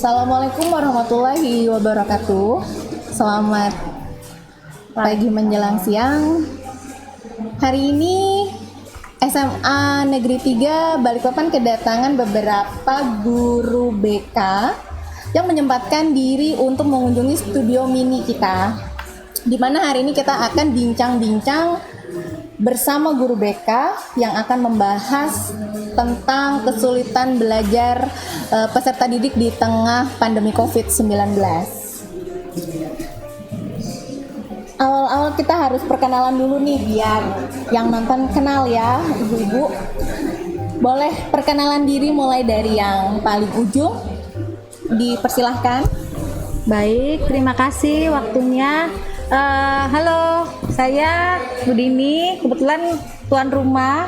Assalamualaikum warahmatullahi wabarakatuh. Selamat pagi menjelang siang. Hari ini SMA Negeri 3 Balikpapan kedatangan beberapa guru BK yang menyempatkan diri untuk mengunjungi studio mini kita. Di mana hari ini kita akan bincang-bincang bersama guru BK yang akan membahas tentang kesulitan belajar peserta didik di tengah pandemi COVID-19. Awal-awal kita harus perkenalan dulu nih biar yang nonton kenal ya, ibu-ibu. Boleh perkenalan diri mulai dari yang paling ujung, dipersilahkan. Baik, terima kasih waktunya. Halo, saya Bu Dini, kebetulan tuan rumah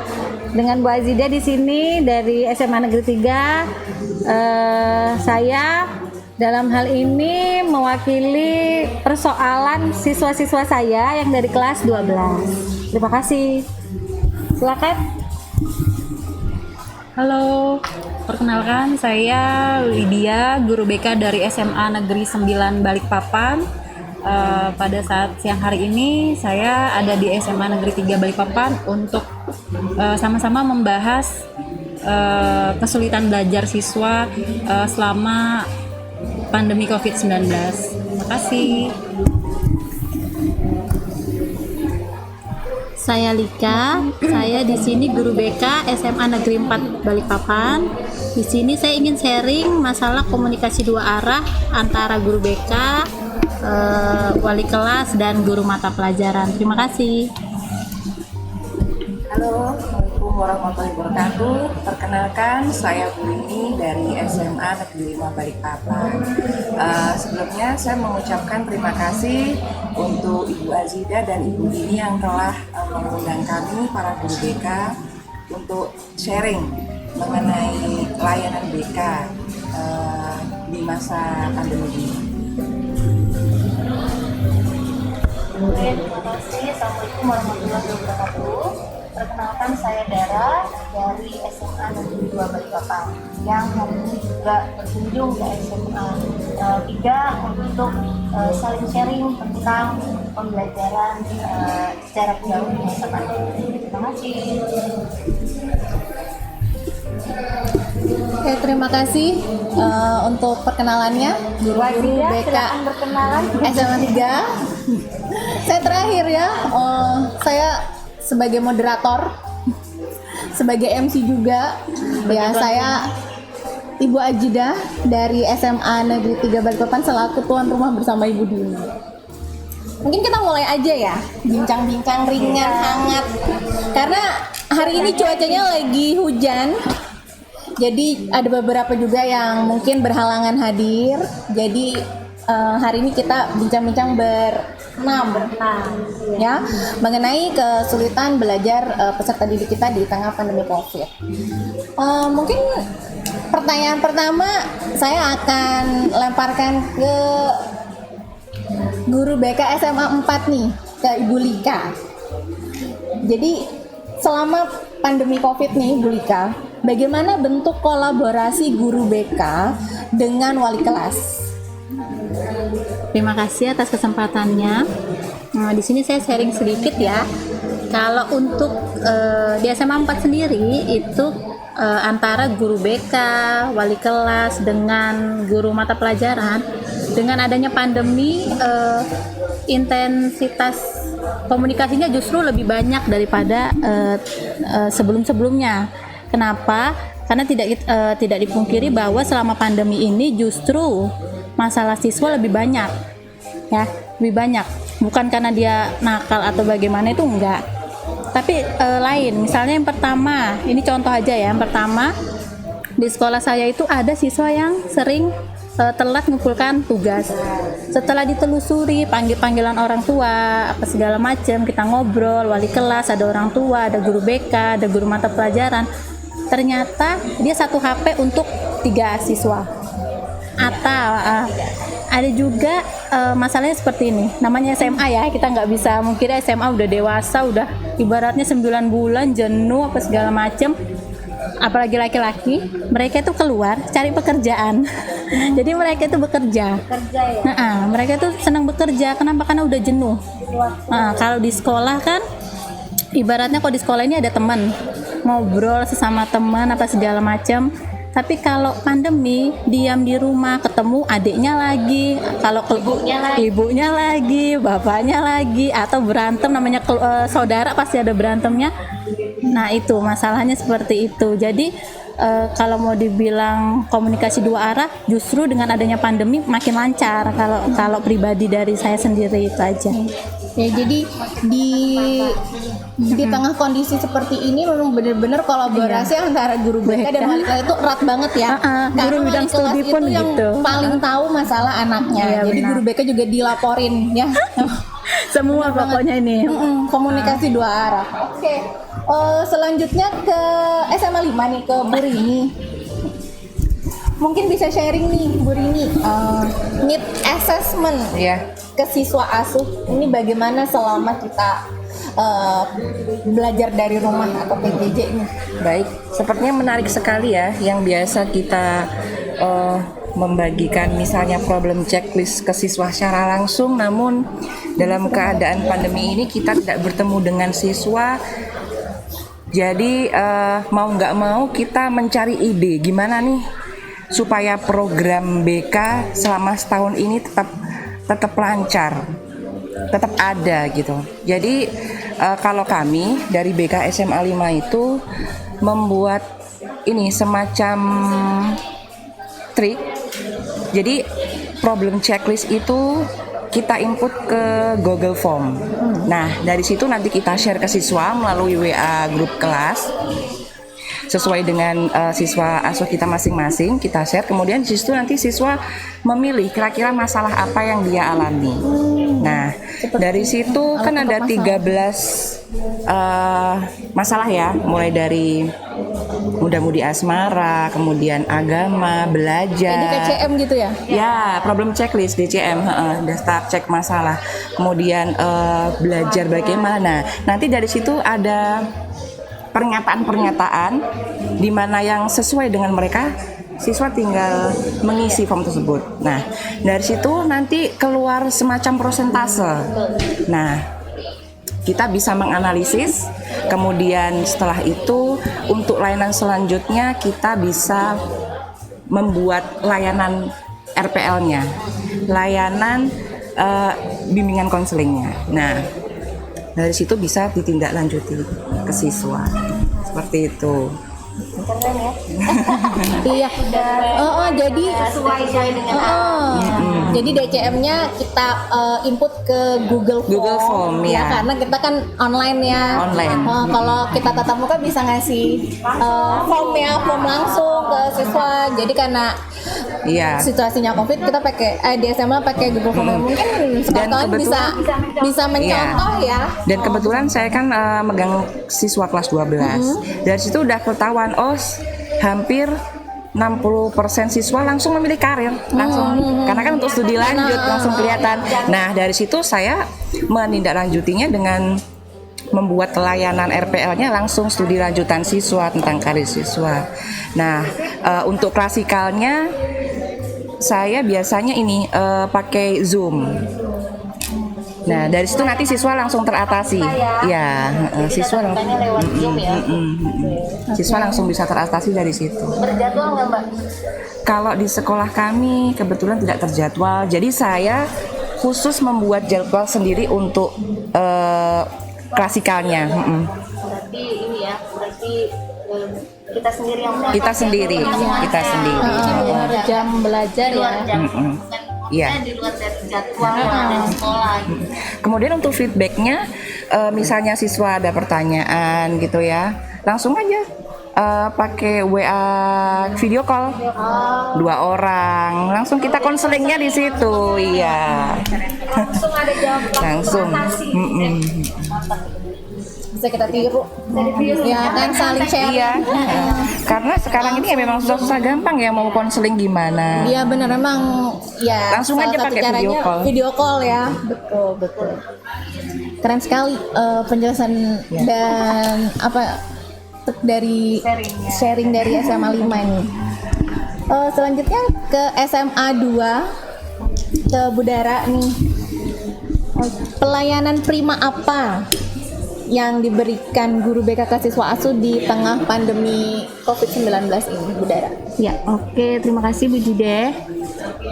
dengan Bu Azida di sini dari SMA Negeri 3. Saya dalam hal ini mewakili persoalan siswa-siswa saya yang dari kelas 12. Terima kasih. Silakan. Halo, perkenalkan saya Lydia, guru BK dari SMA Negeri 9 Balikpapan. Pada saat siang hari ini saya ada di SMA Negeri 3 Balikpapan untuk sama-sama membahas kesulitan belajar siswa selama pandemi COVID-19. Terima kasih. Saya Lika, saya di sini guru BK SMA Negeri 4 Balikpapan. Di sini saya ingin sharing masalah komunikasi dua arah antara guru BK, wali kelas dan guru mata pelajaran. Terima kasih. Halo, Assalamualaikum warahmatullahi wabarakatuh. Perkenalkan, saya Bu Rini dari SMA Negeri 5 Balikpapan. Sebelumnya saya mengucapkan terima kasih untuk Ibu Azida dan Ibu Dini yang telah mengundang kami para guru BK untuk sharing mengenai layanan BK di masa pandemi ini. Terima kasih. Assalamualaikum warahmatullahi wabarakatuh. Perkenalkan, saya Dara dari SMA Negeri 2 Balikpapan yang hari ini juga berkunjung ke SMA 3 untuk saling sharing tentang pembelajaran secara jauh di masa pandemi. Terima kasih. Oke, terima kasih untuk perkenalannya guru BK SMA 3. Saya terakhir ya, saya sebagai moderator, sebagai MC juga ya, saya Ibu Ajida dari SMA Negeri 3 Balikpapan selaku tuan rumah bersama Ibu Dini. Mungkin kita mulai aja ya, bincang-bincang ringan, hangat, karena hari ini cuacanya lagi hujan. Jadi ada beberapa juga yang mungkin berhalangan hadir. Jadi hari ini kita bincang-bincang berenam ya mengenai kesulitan belajar peserta didik kita di tengah pandemi COVID. Mungkin pertanyaan pertama saya akan lemparkan ke guru BK SMA 4 nih, ke Ibu Lika. Jadi selama pandemi COVID nih, Ibu Lika, bagaimana bentuk kolaborasi guru BK dengan wali kelas? Terima kasih atas kesempatannya. Nah, di sini saya sharing sedikit ya. Kalau untuk di SMA 4 sendiri itu antara guru BK, wali kelas dengan guru mata pelajaran, dengan adanya pandemi intensitas komunikasinya justru lebih banyak daripada sebelum-sebelumnya. Kenapa? Karena tidak dipungkiri bahwa selama pandemi ini justru masalah siswa lebih banyak, ya, lebih banyak. Bukan karena dia nakal atau bagaimana, itu enggak. Tapi lain, misalnya yang pertama, ini contoh aja ya. Yang pertama, di sekolah saya itu ada siswa yang sering telat mengumpulkan tugas. Setelah ditelusuri, panggilan orang tua, apa segala macam, kita ngobrol, wali kelas, ada orang tua, ada guru BK, ada guru mata pelajaran. Ternyata dia satu HP untuk 3 siswa. Atau ada juga masalahnya seperti ini. Namanya SMA ya, kita nggak bisa mungkin SMA udah dewasa, udah ibaratnya 9 bulan jenuh apa segala macem. Apalagi laki-laki, mereka itu keluar cari pekerjaan. Jadi mereka itu bekerja. Mereka itu senang bekerja. Kenapa? Karena udah jenuh. Kalau di sekolah kan, ibaratnya kalau di sekolah ini ada teman, ngobrol sesama teman apa segala macam. Tapi kalau pandemi, diam di rumah, ketemu adiknya lagi, kalau ibunya lagi, bapaknya lagi, atau berantem, namanya saudara pasti ada berantemnya. Nah itu masalahnya seperti itu. Jadi kalau mau dibilang komunikasi dua arah, justru dengan adanya pandemi makin lancar. Kalau pribadi dari saya sendiri itu aja. Ya, jadi di tengah kondisi seperti ini memang benar-benar kolaborasi antara guru BK dan wali kelas itu erat banget ya. Karena guru bidang wali kelas studi itu pun yang gitu. paling tahu masalah anaknya. Iya, Jadi benar. guru BK juga dilaporin ya. Semua pokoknya ini. Komunikasi dua arah. Oke. Selanjutnya ke SMA 5 nih, ke Bu Rini. Mungkin bisa sharing nih Bu Rini, need assessment ke siswa asuh ini bagaimana selama kita belajar dari rumah atau PJJ ini? Baik, sepertinya menarik sekali ya yang biasa kita membagikan misalnya problem checklist ke siswa secara langsung, namun dalam keadaan pandemi ini kita tidak bertemu dengan siswa. Jadi mau nggak mau kita mencari ide gimana nih supaya program BK selama setahun ini tetap lancar, tetap ada gitu. Jadi kalau kami dari BK SMA 5 itu membuat ini semacam trik. Jadi problem checklist itu kita input ke Google Form. Nah, dari situ nanti kita share ke siswa melalui WA grup kelas. Sesuai dengan siswa asuh kita masing-masing, kita share. Kemudian di situ nanti siswa memilih kira-kira masalah apa yang dia alami. Nah, dari situ kan ada 13 masalah ya, mulai dari muda-mudi asmara, kemudian agama, belajar. Jadi KCM gitu ya? Ya, problem checklist DCM, daftar cek masalah. Kemudian belajar bagaimana. Nanti dari situ ada pernyataan-pernyataan di mana yang sesuai dengan mereka, siswa tinggal mengisi form tersebut. Nah, dari situ nanti keluar semacam prosentase. Nah, kita bisa menganalisis, kemudian setelah itu untuk layanan selanjutnya kita bisa membuat layanan RPL-nya, layanan bimbingan konselingnya. Nah, dari situ bisa ditindaklanjuti ke siswa, seperti itu. Iya. Jadi sesuai dengan jadi DCM-nya kita input ke Google Form ya, ya. karena kita kan online ya. Online. Kalau kita tatap muka bisa ngasih form langsung ke siswa. Jadi karena situasinya COVID, kita pakai di SMA pakai Google Form. Mungkin sekarang bisa mencontoh ya. Dan kebetulan saya kan megang siswa kelas 12. Dari situ udah ketahuan, hampir 60% siswa langsung memilih karir langsung, karena kan untuk studi lanjut langsung kelihatan. Nah, dari situ saya menindaklanjutinya dengan membuat layanan RPL-nya langsung studi lanjutan siswa tentang karir siswa. Nah, untuk klasikalnya saya biasanya ini pakai Zoom. Nah, dari situ nanti siswa langsung teratasi. Ya, siswa langsung lewat Zoom ya. Siswa langsung bisa teratasi dari situ. Berjadwal nggak, Mbak? Kalau di sekolah kami kebetulan tidak terjadwal. Jadi saya khusus membuat jadwal sendiri untuk klasikalnya. Berarti ini ya, kita sendiri yang Kita sendiri. Di luar jam belajar ya. Iya. di luar dari jadwal dari sekolah gitu. Kemudian untuk feedbacknya, misalnya siswa ada pertanyaan gitu ya, langsung aja pakai WA video call, 2 orang, langsung kita konselingnya di situ, iya. Langsung ada jawaban. Langsung. bisa kita tiru. Ya kan, saling sharing. Iya. Karena sekarang ini ya memang susah gampang ya mau konseling gimana. Iya benar, emang ya Langsung salah aja satu pakai video caranya call. video call ya. Betul. Keren sekali penjelasan dan apa dari sharing dari SMA 5 ini. Selanjutnya ke SMA 2 ke Budara nih. Pelayanan prima apa yang diberikan guru BK ke siswa asuh di tengah pandemi COVID-19 ini, Budara? Ya, oke, terima kasih Bu Jide.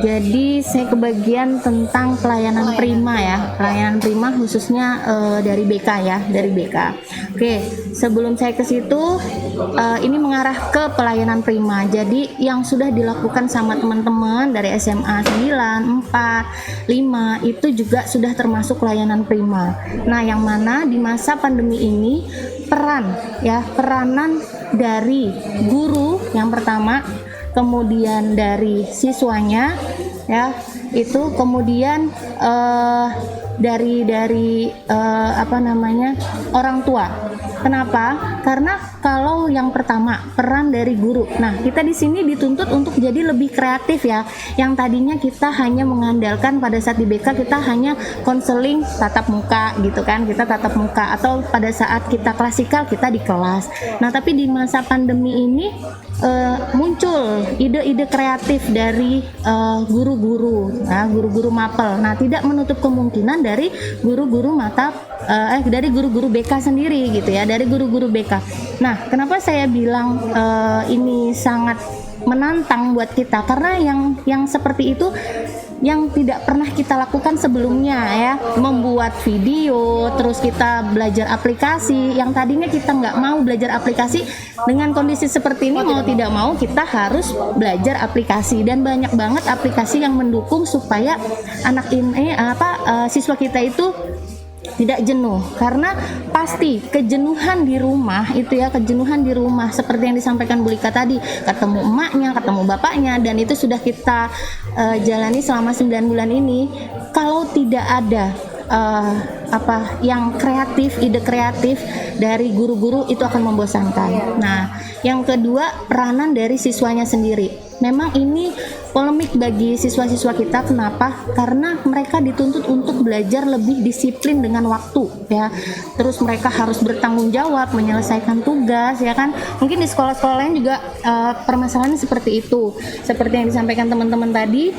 Jadi saya kebagian tentang pelayanan prima ya, pelayanan prima khususnya dari BK ya, dari BK. Oke, sebelum saya ke situ, ini mengarah ke pelayanan prima. Jadi yang sudah dilakukan sama teman-teman dari SMA 9, 4, 5 itu juga sudah termasuk pelayanan prima. Nah, yang mana di masa pandemi ini peranan dari guru yang pertama, kemudian dari siswanya ya, itu kemudian dari orang tua. Kenapa? Karena kalau yang pertama peran dari guru. Nah, kita di sini dituntut untuk jadi lebih kreatif ya. Yang tadinya kita hanya mengandalkan pada saat di BK kita hanya konseling tatap muka gitu kan. Kita tatap muka atau pada saat kita klasikal kita di kelas. Nah, tapi di masa pandemi ini muncul ide-ide kreatif dari guru-guru, guru-guru mapel. Nah, tidak menutup kemungkinan dari guru-guru dari guru-guru BK sendiri gitu ya, dari guru-guru BK. Nah, kenapa saya bilang ini sangat menantang buat kita? Karena yang seperti itu yang tidak pernah kita lakukan sebelumnya ya, membuat video, terus kita belajar aplikasi yang tadinya kita nggak mau belajar aplikasi. Dengan kondisi seperti ini mau tidak mau kita harus belajar aplikasi, dan banyak banget aplikasi yang mendukung supaya anak ini siswa kita itu tidak jenuh. Karena pasti kejenuhan di rumah itu ya, kejenuhan di rumah seperti yang disampaikan Bu Lika tadi, ketemu emaknya, ketemu bapaknya, dan itu sudah kita jalani selama 9 bulan ini. Kalau tidak ada yang kreatif, ide kreatif dari guru-guru, itu akan membosankan. Nah, yang kedua, peranan dari siswanya sendiri. Memang ini polemik bagi siswa-siswa kita. Kenapa? Karena mereka dituntut untuk belajar lebih disiplin dengan waktu ya. Terus mereka harus bertanggung jawab menyelesaikan tugas ya kan. Mungkin di sekolah-sekolah lain juga permasalahannya seperti itu. Seperti yang disampaikan teman-teman tadi,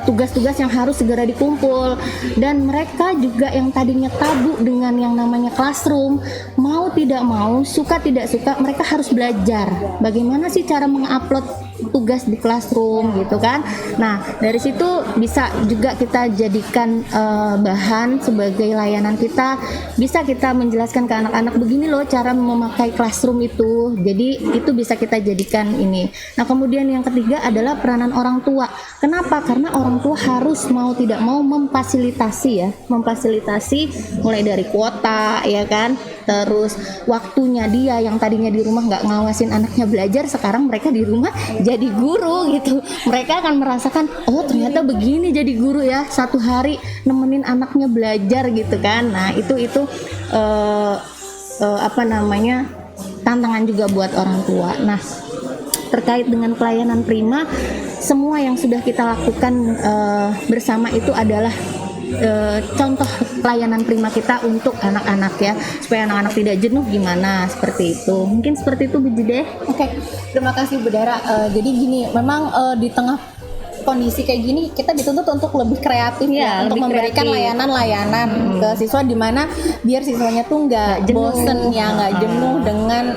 tugas-tugas yang harus segera dikumpul, dan mereka juga yang tadinya tabu dengan yang namanya classroom, mau tidak mau, suka tidak suka, mereka harus belajar bagaimana sih cara mengupload tugas di classroom gitu kan. Nah, dari situ bisa juga kita jadikan bahan sebagai layanan kita, bisa kita menjelaskan ke anak-anak begini loh cara memakai classroom itu. Jadi itu bisa kita jadikan ini. Nah, kemudian yang ketiga adalah peranan orang tua. Kenapa? Karena orang tua harus mau tidak mau memfasilitasi mulai dari kuota ya kan, terus waktunya dia yang tadinya di rumah nggak ngawasin anaknya belajar, sekarang mereka di rumah jadi guru gitu. Mereka akan merasakan, oh ternyata begini jadi guru ya, satu hari nemenin anaknya belajar gitu kan. Nah itu tantangan juga buat orang tua. Nah, terkait dengan pelayanan prima, semua yang sudah kita lakukan bersama itu adalah contoh pelayanan prima kita untuk anak-anak ya, supaya anak-anak tidak jenuh gimana, seperti itu. Mungkin seperti itu Bu Jide. Oke, terima kasih Bu Dara. Jadi gini, memang di tengah kondisi kayak gini kita dituntut untuk lebih kreatif ya, untuk memberikan layanan-layanan ke siswa, di mana biar siswanya tuh nggak bosen ya, nggak jenuh dengan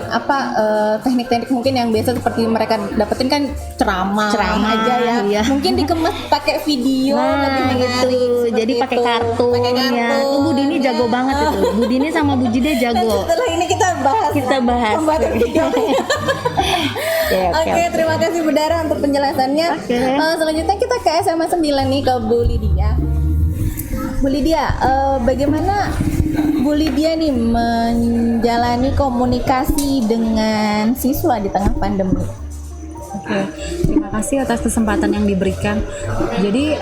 teknik-teknik mungkin yang biasa seperti mereka dapetin kan ceramah aja ya. Iya. Mungkin dikemas pakai video lebih menarik, gitu. Jadi pakai kartu ya. Bu Dini jago banget itu. Bu Dini sama Bu Jide jago. Setelah ini kita bahas pembuatan video. Oke, terima kasih Bu Dara untuk penjelasannya. Selanjutnya kita ke SMA 9 nih, ke Bu Lydia. Bu Lydia, bagaimana Bu Lydia nih menjalani komunikasi dengan siswa di tengah pandemi? Oke, terima kasih atas kesempatan yang diberikan. Jadi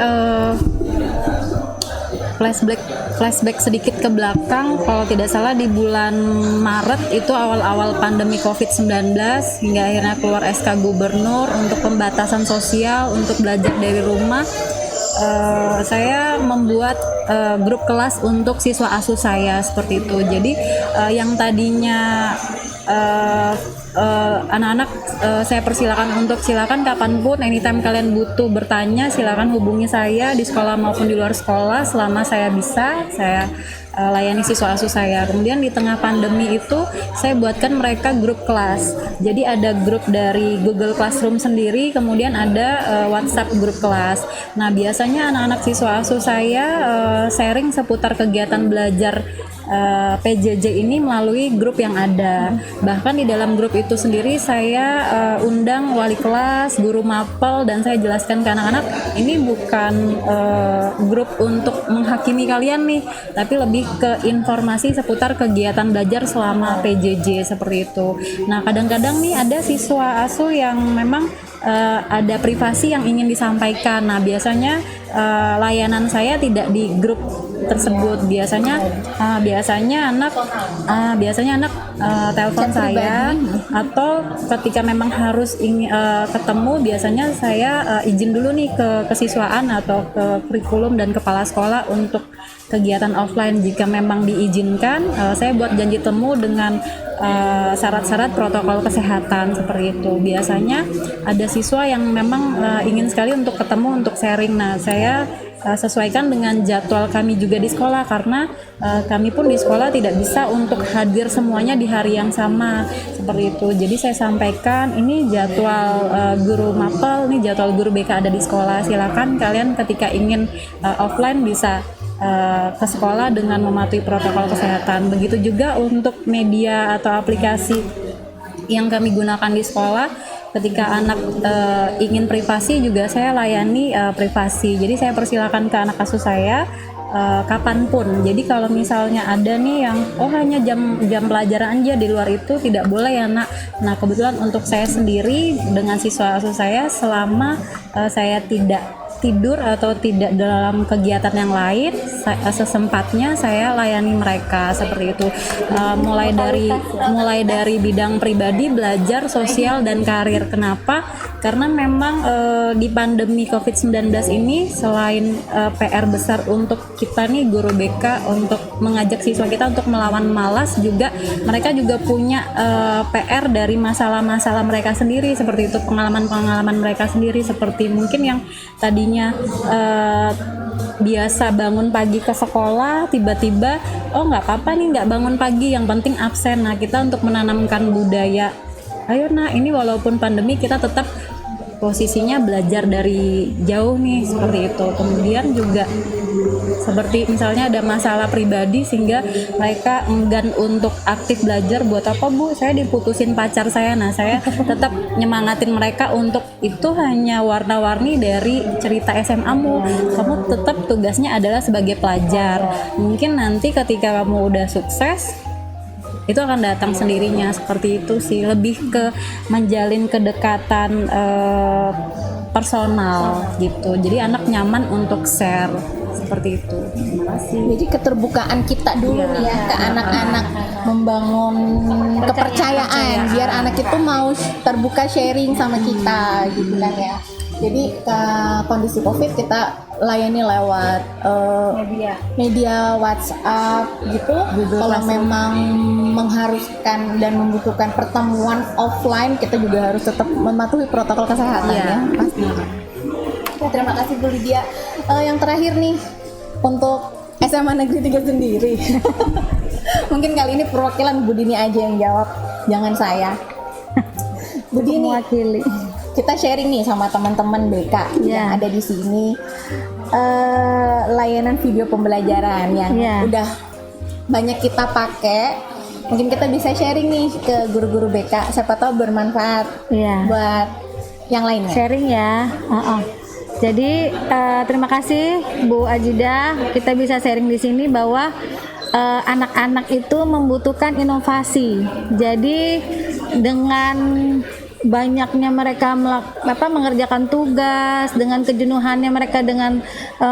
flashback sedikit ke belakang, kalau tidak salah di bulan Maret itu awal-awal pandemi COVID-19 hingga akhirnya keluar SK Gubernur untuk pembatasan sosial untuk belajar dari rumah. Saya membuat grup kelas untuk siswa asuh saya seperti itu. Jadi yang tadinya anak-anak saya persilakan untuk silakan kapanpun anytime kalian butuh bertanya silakan hubungi saya di sekolah maupun di luar sekolah selama saya bisa saya layani siswa asuh saya. Kemudian di tengah pandemi itu saya buatkan mereka grup kelas. Jadi ada grup dari Google Classroom sendiri, kemudian ada WhatsApp grup kelas. Nah biasanya anak-anak siswa asuh saya sharing seputar kegiatan belajar PJJ ini melalui grup yang ada. Bahkan di dalam grup itu sendiri saya undang wali kelas, guru mapel, dan saya jelaskan ke anak-anak ini bukan grup untuk menghakimi kalian nih, tapi lebih ke informasi seputar kegiatan belajar selama PJJ seperti itu. Nah kadang-kadang nih ada siswa asuh yang memang ada privasi yang ingin disampaikan. Nah biasanya layanan saya tidak di grup tersebut. Biasanya anak telepon saya, atau ketika memang harus ketemu biasanya saya izin dulu nih ke kesiswaan atau ke kurikulum dan kepala sekolah untuk kegiatan offline. Jika memang diizinkan, saya buat janji temu dengan syarat-syarat protokol kesehatan seperti itu. Biasanya ada siswa yang memang ingin sekali untuk ketemu untuk sharing. Nah, saya sesuaikan dengan jadwal kami juga di sekolah, karena kami pun di sekolah tidak bisa untuk hadir semuanya di hari yang sama seperti itu. Jadi saya sampaikan ini jadwal guru mapel, ini jadwal guru BK ada di sekolah. Silakan kalian ketika ingin offline bisa ke sekolah dengan mematuhi protokol kesehatan. Begitu juga untuk media atau aplikasi yang kami gunakan di sekolah. Ketika anak ingin privasi juga saya layani privasi. Jadi saya persilakan ke anak asuh saya kapanpun. Jadi kalau misalnya ada nih yang hanya jam pelajaran aja, di luar itu tidak boleh ya nak. Nah kebetulan untuk saya sendiri dengan siswa asuh saya, selama saya tidak tidur atau tidak dalam kegiatan yang lain, sesempatnya saya layani mereka seperti itu. Mulai dari bidang pribadi, belajar, sosial, dan karir. Kenapa? Karena memang di pandemi COVID-19 ini selain PR besar untuk kita nih guru BK untuk mengajak siswa kita untuk melawan malas, juga mereka juga punya PR dari masalah-masalah mereka sendiri seperti itu, pengalaman-pengalaman mereka sendiri, seperti mungkin yang tadinya biasa bangun pagi ke sekolah, tiba-tiba nggak apa-apa nih nggak bangun pagi, yang penting absen. Nah kita untuk menanamkan budaya, ayo nah ini walaupun pandemi kita tetap posisinya belajar dari jauh nih, seperti itu. Kemudian juga seperti misalnya ada masalah pribadi sehingga mereka enggan untuk aktif belajar. Buat apa Bu? Saya diputusin pacar saya. Nah saya tetap nyemangatin mereka untuk itu hanya warna-warni dari cerita SMA-mu. Kamu tetap tugasnya adalah sebagai pelajar. Mungkin nanti ketika kamu udah sukses itu akan datang sendirinya, seperti itu sih. Lebih ke menjalin kedekatan personal gitu. Jadi anak nyaman untuk share seperti itu. Terima kasih. Jadi keterbukaan kita dulu nih ya ke anak-anak, membangun kepercayaan biar anak itu mau terbuka sharing sama kita gitu kan ya. Jadi ke kondisi COVID kita layani lewat media WhatsApp gitu. Kalau memang mengharuskan dan membutuhkan pertemuan offline, kita juga harus tetap mematuhi protokol kesehatan ya. Pasti. Ya, terima kasih Bu Lydia. Yang terakhir nih untuk SMA Negeri 3 sendiri. Mungkin kali ini perwakilan Bu Dini aja yang jawab, jangan saya. Bu Dini, mewakili. Kita sharing nih sama teman-teman BK yang ada di sini, layanan video pembelajaran yang udah banyak kita pakai. Mungkin kita bisa sharing nih ke guru-guru BK, siapa tahu bermanfaat buat yang lainnya. Sharing ya. Jadi terima kasih Bu Ajida, kita bisa sharing di sini bahwa anak-anak itu membutuhkan inovasi. Jadi dengan banyaknya mereka mengerjakan tugas, dengan kejenuhannya mereka, dengan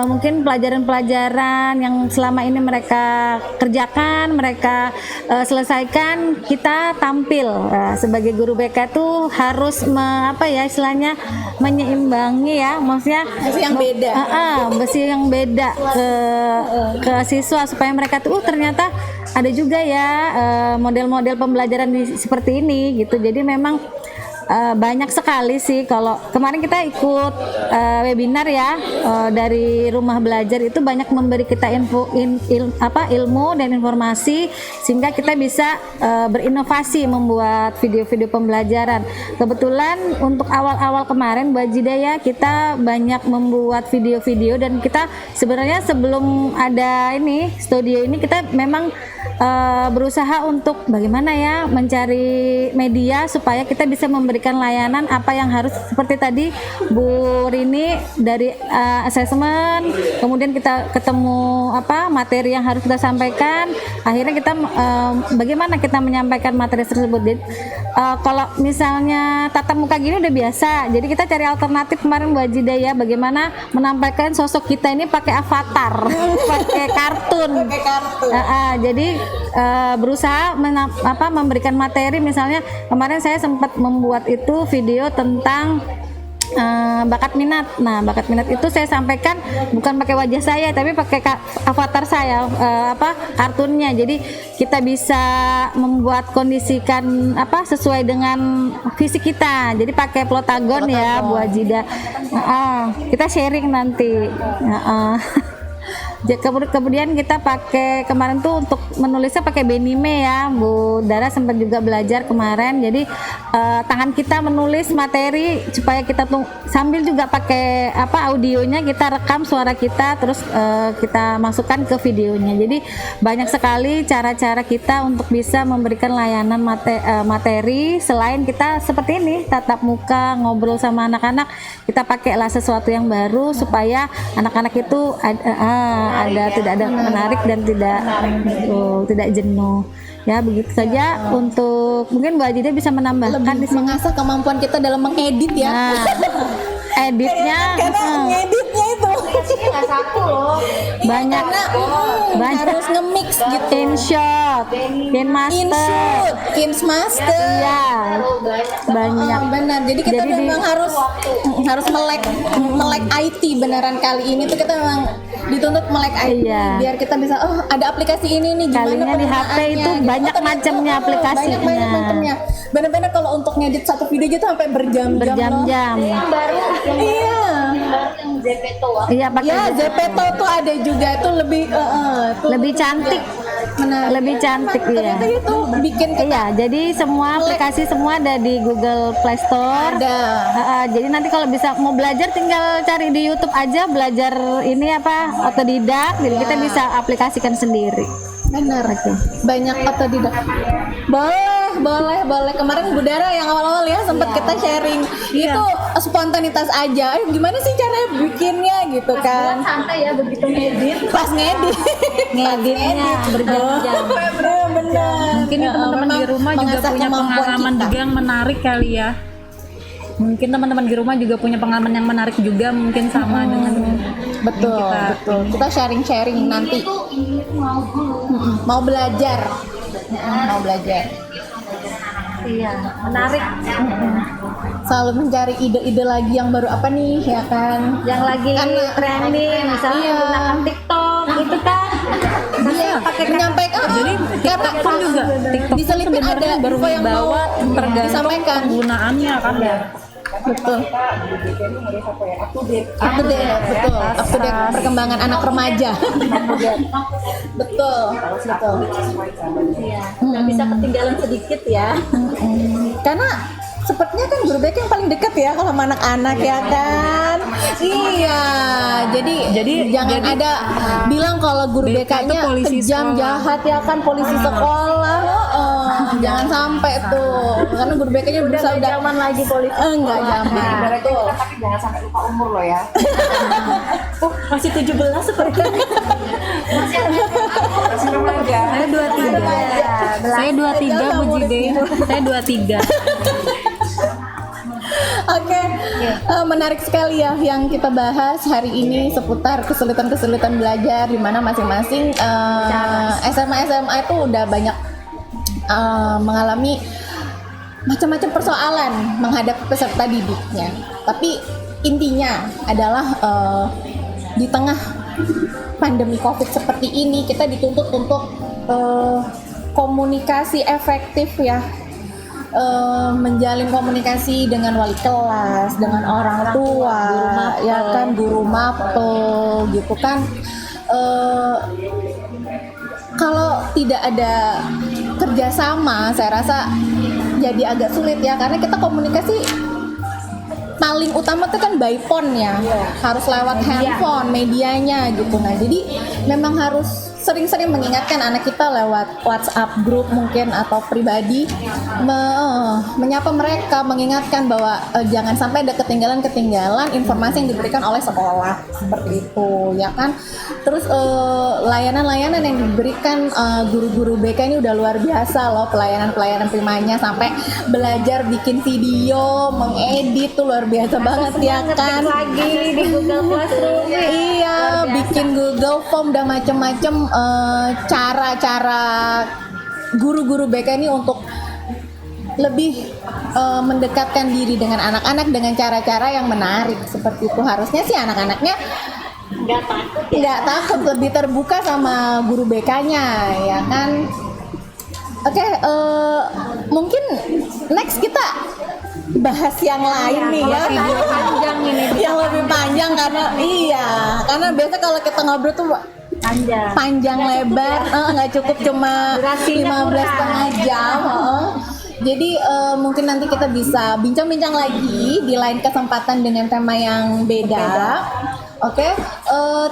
mungkin pelajaran-pelajaran yang selama ini mereka kerjakan, mereka selesaikan, kita tampil sebagai guru BK tuh harus istilahnya menyeimbangi ya, maksudnya Besi yang beda. besi yang beda ke siswa, supaya mereka tuh ternyata ada juga ya model-model pembelajaran seperti ini gitu. Jadi memang banyak sekali sih. Kalau kemarin kita ikut webinar ya dari rumah belajar, itu banyak memberi kita ilmu dan informasi sehingga kita bisa berinovasi membuat video-video pembelajaran. Kebetulan untuk awal-awal kemarin Bu Ajida kita banyak membuat video-video, dan kita sebenarnya sebelum ada ini studio ini kita memang berusaha untuk bagaimana ya mencari media supaya kita bisa memberikan layanan apa yang harus, seperti tadi Bu Rini dari asesmen, kemudian kita ketemu materi yang harus kita sampaikan, akhirnya kita bagaimana kita menyampaikan materi tersebut. Jadi kalau misalnya tatap muka gini udah biasa, jadi kita cari alternatif kemarin Bu Ajida ya, bagaimana menampilkan sosok kita ini pakai avatar, pakai kartun. Jadi berusaha memberikan materi. Misalnya kemarin saya sempat membuat itu video tentang bakat minat. Nah, bakat minat itu saya sampaikan bukan pakai wajah saya, tapi pakai avatar saya, kartunnya. Jadi kita bisa membuat kondisikan sesuai dengan fisik kita. Jadi pakai plotagon ya Bu Ajida. Kita sharing nanti. Kemudian kita pakai kemarin tuh untuk menulisnya pakai Benime ya, Bu Dara sempat juga belajar kemarin. Jadi tangan kita menulis materi supaya kita tuh sambil juga pakai audionya, kita rekam suara kita, terus kita masukkan ke videonya. Jadi banyak sekali cara-cara kita untuk bisa memberikan layanan materi selain kita seperti ini tatap muka ngobrol sama anak-anak. Kita pakailah sesuatu yang baru supaya anak-anak itu tidak ada menarik dan tidak jenuh ya. Begitu saja untuk mungkin Bu Ajida bisa menambahkan di sini. Mengasah kemampuan kita dalam mengedit ya. Editnya ngeditnya itu Nggak satu loh. banyak harus nge-mix gitu. InShot, KineMaster, Kinesmaster. ya banyak. Benar. Jadi kita Jadi memang harus melek IT beneran. Kali ini tuh kita memang dituntut melek IT biar kita bisa ada aplikasi ini nih, gimana Kalinya di HP penggunaannya, itu gitu. banyak macamnya aplikasinya. Banyak macamnya. Bener-bener kalau untuk ngedit satu video aja tuh sampai berjam-jam. Yang baru Iya. yang Zepeto. Iya pakai Ya, Zepeto tuh ada juga tuh lebih cantik. Menarik. Lebih cantik ya. Ternyata itu bikin kita Iya, jadi semua aplikasi semua ada di Google Play Store. ada. Jadi nanti kalau bisa mau belajar tinggal cari di YouTube aja, belajar ini otodidak. Jadi kita bisa aplikasikan sendiri. Benar. Banyak otodidak. Boleh. Kemarin Bu Dara yang awal-awal ya sempat kita sharing. Itu spontanitas aja. Gimana sih cara bikinnya gitu kan? Santai ya begitu ngedit. Pas ngeditnya berjam-jam. Benar. Mungkin teman-teman di rumah juga mengasah punya kemampuan pengalaman kita. juga yang menarik kali ya. Mungkin teman-teman di rumah juga punya pengalaman yang menarik juga, mungkin sama dengan Betul. Kita sharing-sharing nanti. Ini tuh mau dulu. Mau belajar. Mau belajar. Iya, menarik. Selalu mencari ide-ide lagi yang baru apa nih ya kan? Yang lagi Karena- trending misalnya Iya. menggunakan TikTok itu kan Pakai menyampaikan. Jadi TikTok pun juga TikTok diselipin ada sebenarnya baru info yang mau dibawa tergantung disampaikan. penggunaannya kan ya. Betul. Up to date, betul. Up to date perkembangan anak remaja. Betul. nggak bisa ketinggalan sedikit ya. Karena sepertinya kan guru BK yang paling dekat ya kalau sama anak-anak ya kan. Iya. Jadi jangan ada bilang kalau guru BK itu BK-nya polisi kejam sekolah. jahat ya kan, polisi sekolah. Jangan sampai tuh. Karena guru BK-nya udah Zaman lagi polisi. enggak zaman. Betul. Tapi jangan sampai lupa umur loh ya. Masih 17 seperti Masih remaja. Saya 23. Saya 23 Bu Jide. Saya 23. Oke, menarik sekali ya yang kita bahas hari ini seputar kesulitan-kesulitan belajar di mana masing-masing SMA itu udah banyak mengalami macam-macam persoalan menghadapi peserta didiknya. Tapi intinya adalah di tengah pandemi COVID seperti ini kita dituntut untuk komunikasi efektif ya. Menjalin komunikasi dengan wali kelas, dengan orang tua, ya kan, guru mapel gitu kan. Kalau tidak ada kerjasama, saya rasa jadi agak sulit ya, karena kita komunikasi paling utama itu kan by phone ya, harus lewat handphone, medianya gitu. Nah, jadi memang harus sering-sering mengingatkan anak kita lewat WhatsApp grup mungkin atau pribadi, menyapa mereka, mengingatkan bahwa jangan sampai ada ketinggalan informasi yang diberikan oleh sekolah seperti itu ya kan. Terus layanan-layanan yang diberikan guru-guru BK ini udah luar biasa loh, pelayanan primanya sampai belajar bikin video, mengedit tuh luar biasa banget ya kan. Lagi di Google Classroom. Iya, bikin Google Form dan macem-macem cara-cara guru-guru BK ini untuk lebih mendekatkan diri dengan anak-anak dengan cara-cara yang menarik seperti itu. Harusnya sih anak-anaknya nggak takut, lebih terbuka sama guru BK-nya ya kan. Oke, mungkin next kita bahas yang lain nih ya, Panjang ini. yang lebih panjang karena biasa kalau kita ngobrol tuh panjang lebar, nggak cukup cuma 15 jam. Jadi mungkin nanti kita bisa bincang-bincang lagi di lain kesempatan dengan tema yang beda. Oke,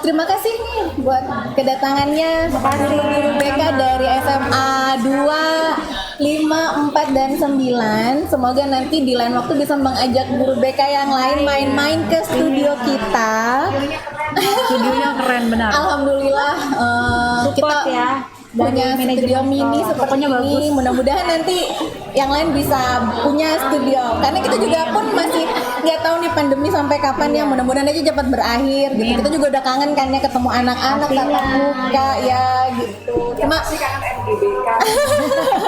terima kasih nih buat kedatangannya guru-guru BK dari SMA 2, 5, 4, dan 9. Semoga nanti di lain waktu bisa mengajak guru BK yang lain main-main ke studio kita. Studionya keren benar. Alhamdulillah kita punya studio mini seperti ini. Mudah-mudahan nanti yang lain bisa punya studio, karena kita juga pun masih nggak tahu nih pandemi sampai kapan ya. Mudah-mudahan aja cepat berakhir gitu. Kita juga udah kangen kan ya ketemu anak-anak tatap muka ya gitu. Cuma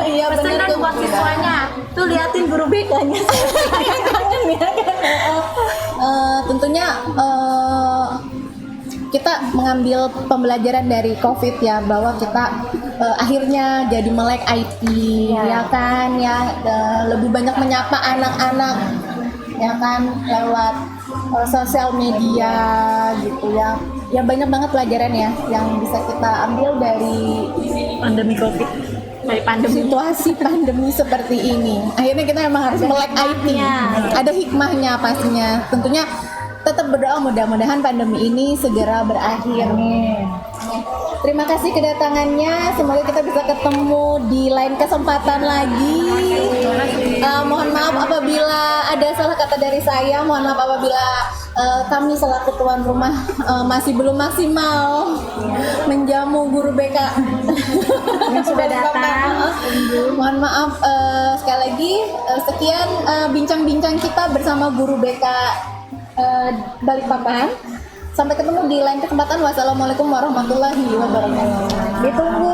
iya benar tuh buat siswanya. Tuh liatin guru BK-nya. kangen ya kan. Tentunya kita mengambil pembelajaran dari COVID ya, bahwa kita akhirnya jadi melek IT ya kan ya, lebih banyak menyapa anak-anak ya kan lewat sosial media gitu ya. Ya banyak banget pelajaran ya yang bisa kita ambil dari Pandemi COVID. situasi pandemi seperti ini. Akhirnya kita memang harus melek IT. Ada hikmahnya pastinya. Tentunya tetap berdoa mudah-mudahan pandemi ini segera berakhir. Terima kasih kedatangannya. Semoga kita bisa ketemu di lain kesempatan lagi. Mohon maaf apabila ada salah kata dari saya. Mohon maaf apabila kami selaku tuan rumah masih belum maksimal menjamu guru BK yang sudah datang. Mohon maaf sekali lagi. Sekian bincang-bincang kita bersama guru BK Balikpapan. Sampai ketemu di lain kesempatan. Wassalamualaikum warahmatullahi wabarakatuh. Ditunggu